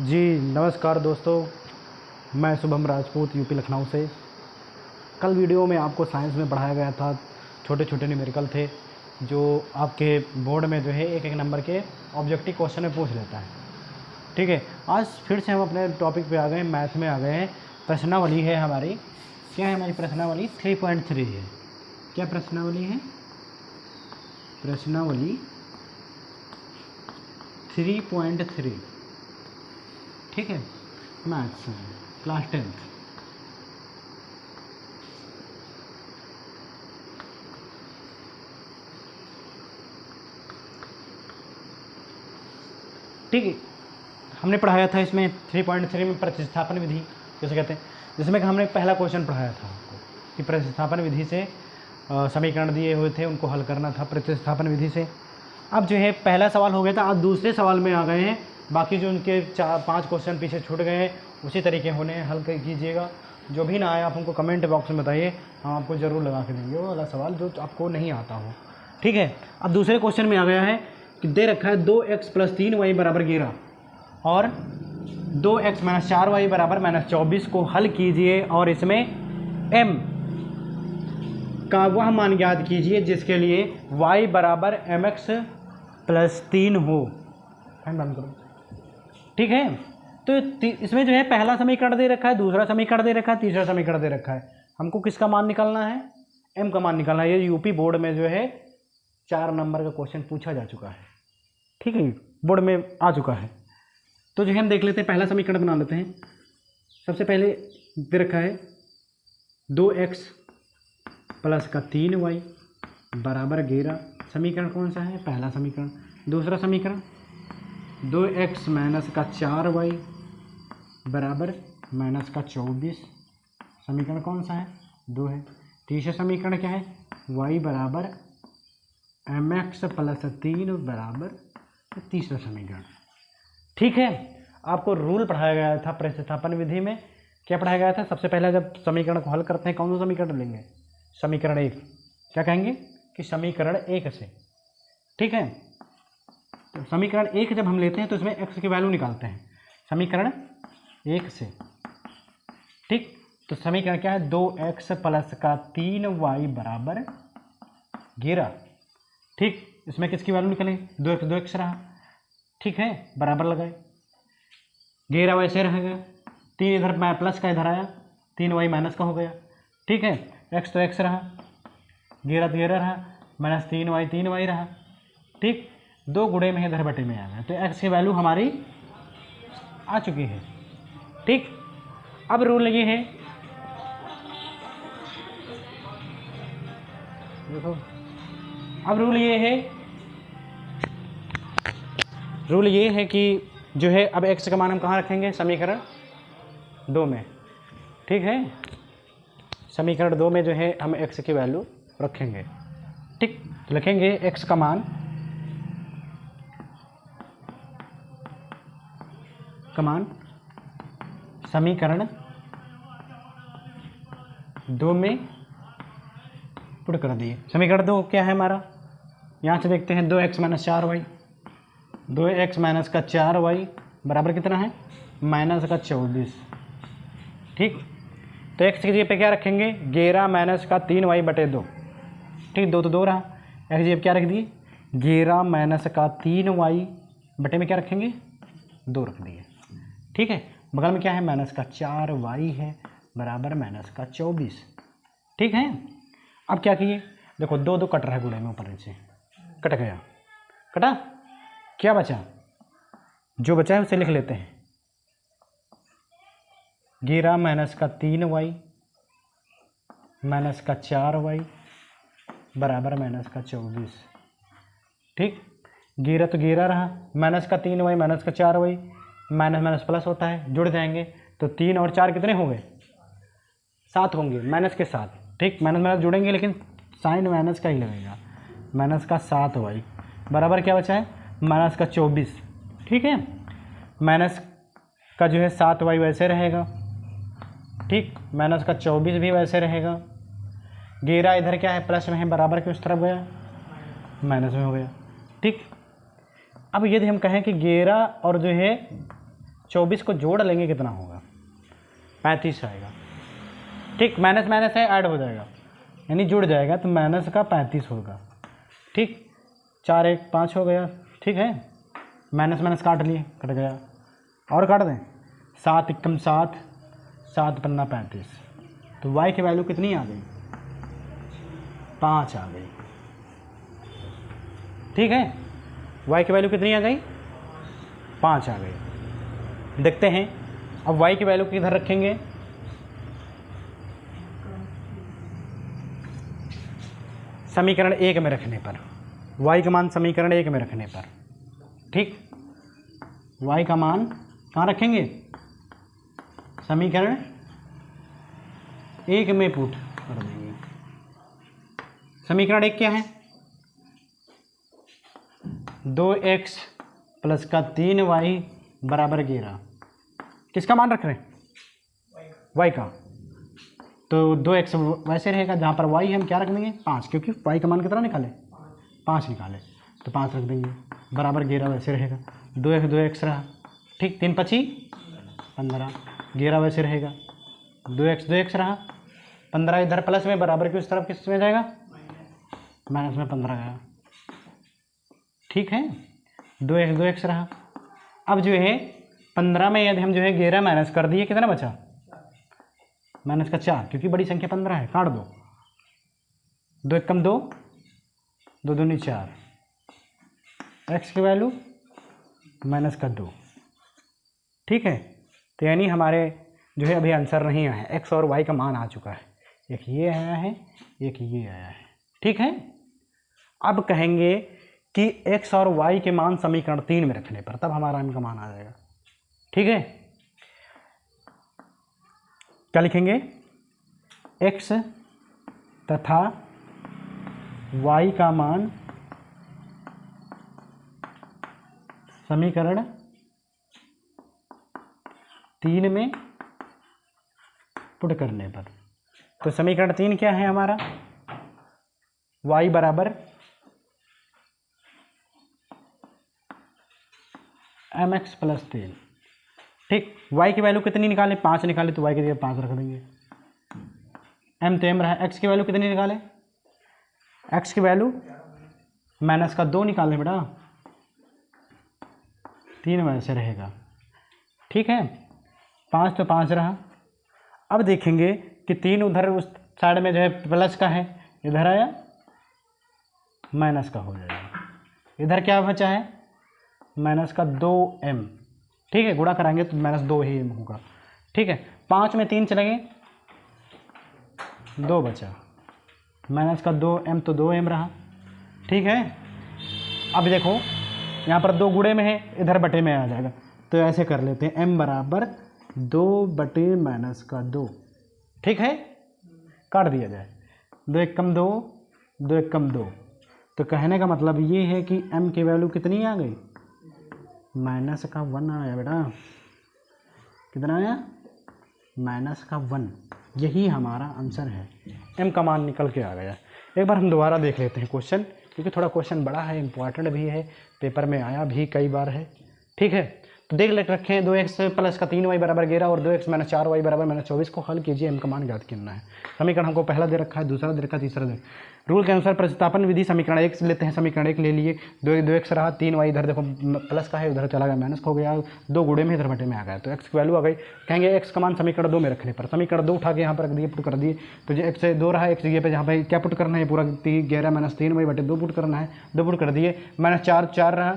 जी नमस्कार दोस्तों, मैं शुभम राजपूत यूपी लखनऊ से। कल वीडियो में आपको साइंस में पढ़ाया गया था, छोटे छोटे न्यूमेरिकल थे जो आपके बोर्ड में जो है एक एक नंबर के ऑब्जेक्टिव क्वेश्चन में पूछ लेता है। ठीक है, आज फिर से हम अपने टॉपिक पे आ गए हैं, मैथ में आ गए हैं। प्रश्नावली है हमारी, क्या है हमारी प्रश्नावली? 3.3 है। क्या प्रश्नावली है? प्रश्नावली 3.3। ठीक है, मैथ्स क्लास 10th। ठीक है, हमने पढ़ाया था इसमें 3.3 में प्रतिस्थापन विधि जैसे कहते हैं, जिसमें कि हमने पहला क्वेश्चन पढ़ाया था आपको कि प्रतिस्थापन विधि से समीकरण दिए हुए थे, उनको हल करना था प्रतिस्थापन विधि से। अब जो है पहला सवाल हो गया था, अब दूसरे सवाल में आ गए हैं। बाकी जो उनके 4-5 क्वेश्चन पीछे छूट गए हैं उसी तरीके होने हैं, हल कीजिएगा। जो भी ना आए आप हमको कमेंट बॉक्स में बताइए, हम आपको ज़रूर लगा के देंगे वो वाला सवाल जो आपको नहीं आता हो। ठीक है, अब दूसरे क्वेश्चन में आ गया है कि दे रखा है 2x + 3y = 11 और 2x - 4y = -24 को हल कीजिए और इसमें m का वह मान ज्ञात कीजिए जिसके लिए y = mx + 3 हो। बंद करो। ठीक है, तो इसमें जो है पहला समीकरण दे रखा है, दूसरा समीकरण दे रखा है, तीसरा समीकरण दे रखा है। हमको किसका मान निकालना है? m का मान निकालना है। ये यूपी बोर्ड में जो है 4 नंबर का क्वेश्चन पूछा जा चुका है। ठीक है, बोर्ड में आ चुका है। तो जो है हम देख लेते हैं, पहला समीकरण बना लेते हैं। सबसे पहले दे रखा है 2x + 3y = 11। समीकरण कौन सा है? पहला समीकरण। दूसरा समीकरण 2x - 4y = -24। समीकरण कौन सा है? 2 है। तीसरा समीकरण क्या है? y = mx + 3 = तीसरा समीकरण। ठीक है, आपको रूल पढ़ाया गया था प्रतिस्थापन विधि में। क्या पढ़ाया गया था? सबसे पहले जब समीकरण को हल करते हैं कौन सा समीकरण लेंगे? समीकरण 1। क्या कहेंगे कि समीकरण 1 से। ठीक है, तो समीकरण 1 जब हम लेते हैं तो इसमें x की वैल्यू निकालते हैं समीकरण 1 से। ठीक, तो समीकरण क्या है? 2x + 3y = 11। ठीक, इसमें किसकी वैल्यू निकले? 2x रहा। ठीक है, बराबर लगाए, 11 वैसे रहेगा, 3 इधर प्लस का इधर आया, 3y माइनस का हो गया। ठीक है, x तो x रहा, 11 तो 11 रहा, -3y रहा। ठीक, 2 गुणे में इधर बटे में आ गया, तो x की वैल्यू हमारी आ चुकी है। ठीक, अब रूल ये है, देखो अब रूल ये है कि जो है अब x का मान हम कहाँ रखेंगे? समीकरण 2 में। ठीक है, समीकरण 2 में जो है हम x की वैल्यू रखेंगे। ठीक, तो लिखेंगे x का मान समीकरण 2 में पुट कर दिए। समीकरण 2 क्या है हमारा? यहाँ से देखते हैं 2x - 4y, 2x - 4y बराबर कितना है? -24। ठीक, तो x की जगह पे क्या रखेंगे? 11 - 3y/2। ठीक, 2 तो 2 रहा, x की जगह क्या रख दिए? 11 - 3y बटे में क्या रखेंगे? 2 रख दिए। ठीक है, बगल में क्या है? -4y है बराबर -24। ठीक है, अब क्या किए? देखो 2 2 कट रहा है गुणे में, ऊपर नीचे कट गया, कटा, क्या बचा? जो बचा है उसे लिख लेते हैं, 11 - 3y - 4y बराबर -24। ठीक, 11 तो 11 रहा, -3y - 4y, माइनस प्लस होता है, जुड़ जाएंगे तो 3 और 4 कितने होंगे? 7 होंगे, माइनस के साथ। ठीक, माइनस जुड़ेंगे लेकिन साइन माइनस का ही लगेगा, -7y बराबर क्या बचा है? -24। ठीक है, माइनस का जो है 7y वैसे रहेगा। ठीक, -24 भी वैसे रहेगा। 11 इधर क्या है? प्लस में है, बराबर के उस तरफ गया, माइनस में हो गया। ठीक, अब यदि हम कहें कि 11 और जो है 24 को जोड़ लेंगे कितना होगा, 35 आएगा। ठीक, माइनस माइनस है, ऐड हो जाएगा यानी जुड़ जाएगा, तो माइनस का 35 होगा। ठीक, 4 1 5 हो गया। ठीक है, माइनस माइनस काट लिए, कट गया, और काट दें, 7 एकम 7, 7 पन्ना 35, तो y की वैल्यू कितनी आ गई, 5 आ गई। ठीक है, y की वैल्यू कितनी आ गई, 5 आ गई। देखते हैं अब y की वैल्यू किधर रखेंगे, समीकरण 1 में रखने पर, y का मान समीकरण 1 में रखने पर। ठीक, y का मान कहाँ रखेंगे, समीकरण 1 में पुट कर देंगे। समीकरण 1 क्या है, 2x प्लस का 3y बराबर 11। किसका मान रख रहे हैं, y का, तो 2x वैसे रहेगा, जहाँ पर y है हम क्या रख देंगे 5, क्योंकि y का मान कितना निकाले, 5 निकाले, तो 5 रख देंगे, बराबर 11 वैसे रहेगा, 2x रहा। ठीक, 3 5 15, 11 वैसे रहेगा, 2x रहा, 15 इधर प्लस में, बराबर की उस तरफ किस में जाएगा, माइनस में 15 गया। ठीक है, 2x रहा। अब जो है 15 में यदि हम जो है 11 माइनस कर दिए, कितना बचा, माइनस का 4, क्योंकि बड़ी संख्या 15 है, काट दो, 2 एकम 2, 2 दूनी 4, x की वैल्यू माइनस का 2। ठीक है, तो यानी हमारे जो है अभी आंसर नहीं आया है, x और y का मान आ चुका है, एक ये आया है, एक ये आया है। ठीक है, अब कहेंगे कि x और y के मान समीकरण 3 में रखने पर, तब हमारा इनका मान आ जाएगा। ठीक है, क्या लिखेंगे, x तथा y का मान समीकरण 3 में पुट करने पर। तो समीकरण 3 क्या है हमारा, y बराबर mx प्लस 3। ठीक, y की वैल्यू कितनी निकाले, 5 निकाले, तो y की जगह 5 रख देंगे, m तो m रहा। x की वैल्यू कितनी निकाले, x की वैल्यू माइनस का 2 निकाले बेटा, 3 वैसे रहेगा। ठीक है, 5 तो 5 रहा। अब देखेंगे कि 3 उधर उस साइड में जो है प्लस का है, इधर आया माइनस का हो जाएगा, इधर क्या बचा है, माइनस का 2m। ठीक है, गुणा कराएंगे तो माइनस 2 ही m होगा। ठीक है, 5 में 3 चले गए, 2 बचा, माइनस का 2m तो 2m रहा। ठीक है, अब देखो यहाँ पर 2 गुणे में है, इधर बटे में आ जाएगा, तो ऐसे कर लेते हैं, m बराबर 2 बटे माइनस का 2। ठीक है, काट दिया जाए, 2 एकम 2, 2 एकम 2, तो कहने का मतलब ये है कि m की वैल्यू कितनी आ गई, माइनस का 1 आया बेटा, कितना आया, माइनस का 1। यही हमारा आंसर है, m का मान निकल के आ गया। एक बार हम दोबारा देख लेते हैं क्वेश्चन, क्योंकि थोड़ा क्वेश्चन बड़ा है, इंपॉर्टेंट भी है, पेपर में आया भी कई बार है। ठीक है, तो देख ले रखे हैं, 2x प्लस का 3y बराबर 11 और 2x माइनस 4y बराबर माइनस 24 को हल कीजिए, m का मान ज्ञात करना है। समीकरण हमको पहला दे रखा है, दूसरा दे रखा है, तीसरा दे। रूल के अनुसार प्रतिस्थापन विधि, समीकरण 1 लेते हैं, समीकरण 1 ले लिए, 2x रहा, 3y इधर देखो प्लस का है, उधर चला गया माइनस हो गया, 2 गुणे में इधर बटे में आ गया, तो x की वैल्यू आ गई। कहेंगे x का मान समीकरण 2 में रखने पर, समीकरण 2 उठा के यहाँ पर रख दिए, पुट कर दिए, तो जो x से 2 रहा, x जगह पे जहाँ पे क्या पुट करना है, पूरा 11 माइनस 3y बटे 2 पुट करना है, 2 पुट कर दिए, माइनस 4 रहा,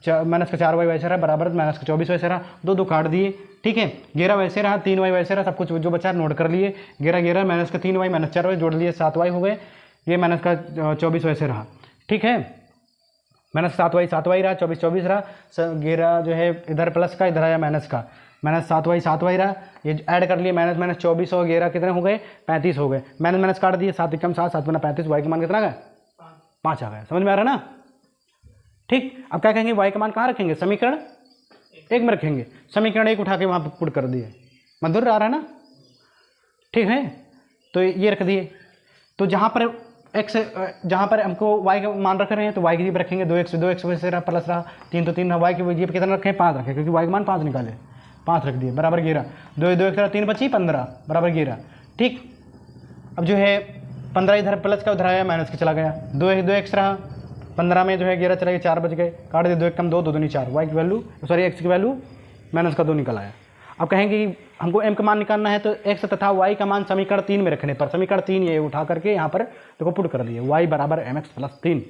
माइनस का 4y वैसे रहा, बराबर माइनस का 24 वैसे रहा, 2 काट दिए। ठीक है, 11 वैसे रहा, 3y वैसे रहा, सब कुछ जो बचा नोट कर लिए, 11 माइनस का 3y माइनस 4y जोड़ लिए, 7y हो गए, ये माइनस का 24 वैसे रहा। ठीक है, माइनस 7y रहा, 24 रहा, 11 जो है इधर प्लस का, इधर आया माइनस का, माइनस 7y रहा, ये ऐड कर लिए, माइनस 24 और 11 कितने हो गए, 35 हो गए, माइनस काट दिए, 7 एकम 7, 7 गुना 35, y का मान कितना गया, 5 आ गया। समझ में आ रहा है ना। ठीक, अब क्या कहेंगे, y का मान कहाँ रखेंगे, समीकरण 1 में रखेंगे, समीकरण 1 उठा के वहाँ पर पुट कर दिए, मधुर आ रहा है ना। ठीक है, तो ये रख दिए, तो जहाँ पर x, जहाँ पर हमको y का मान रख रहे हैं, तो y की जगह रखेंगे 2x वैसे रहा, प्लस रहा, 3 तो 3 रहा, y की जगह कितना रखें, 5 रखें, क्योंकि y का मान 5 निकाले, 5 रख दिए बराबर 11, 2 2 एक्स्ट्रा 3 बची 15 बराबर 11। ठीक, अब जो है 15 इधर प्लस का उधर आया माइनस का चला गया, 2 एक्स्ट्रा 15 में जो है 11 चला गया, 4 बच गए, काट दिए, 2 एक कम 2, 2 दूनी 4, वाई की वैल्यू सॉरी एक्स की वैल्यू माइनस का 2 निकल आया। अब कहेंगे कि हमको m का मान निकालना है तो x तथा y का मान समीकरण 3 में रखने पर, समीकरण 3 ये उठा करके यहाँ पर देखो पुट कर दिए, y बराबर mx प्लस 3।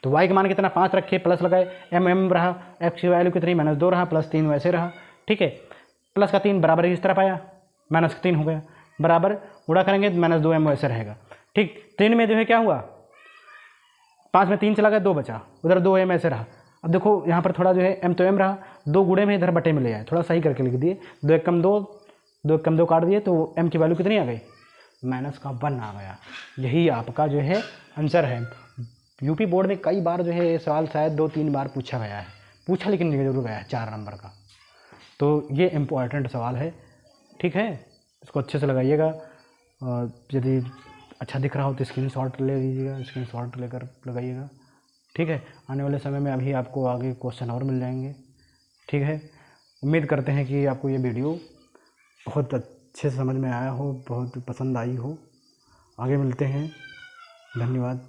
तो y का मान कितना 5 रखे, प्लस लगाए, m रहा, x की वैल्यू कितनी -2 रहा, प्लस 3 वैसे रहा। ठीक है, प्लस का 3 बराबर इस तरफ आया, माइनस का 3 हो गया, बराबर गुणा करेंगे -2m वैसे रहेगा। ठीक, 3 में जो है क्या हुआ, 5 में 3 चला गया, 2 बचा, उधर 2m ऐसे रहा। अब देखो यहाँ पर थोड़ा जो है m तो m रहा, 2 गुणे में इधर बटे में ले आए, थोड़ा सही करके लिख दिए, 2 एक कम 2, 2 एक कम 2 काट दिए, तो m की वैल्यू कितनी आ गई, -1 आ गया। यही आपका जो है आंसर है। यूपी बोर्ड में कई बार जो है ये सवाल शायद 2-3 बार पूछा गया है, पूछा लेकिन जरूर गया है 4 नंबर का, तो ये इम्पोर्टेंट सवाल है। ठीक है, इसको अच्छे से लगाइएगा, और यदि अच्छा दिख रहा हो तो स्क्रीनशॉट ले लीजिएगा, स्क्रीनशॉट लेकर लगाइएगा। ठीक है, आने वाले समय में अभी आपको आगे क्वेश्चन और मिल जाएंगे। ठीक है, उम्मीद करते हैं कि आपको ये वीडियो बहुत अच्छे से समझ में आया हो, बहुत पसंद आई हो। आगे मिलते हैं, धन्यवाद।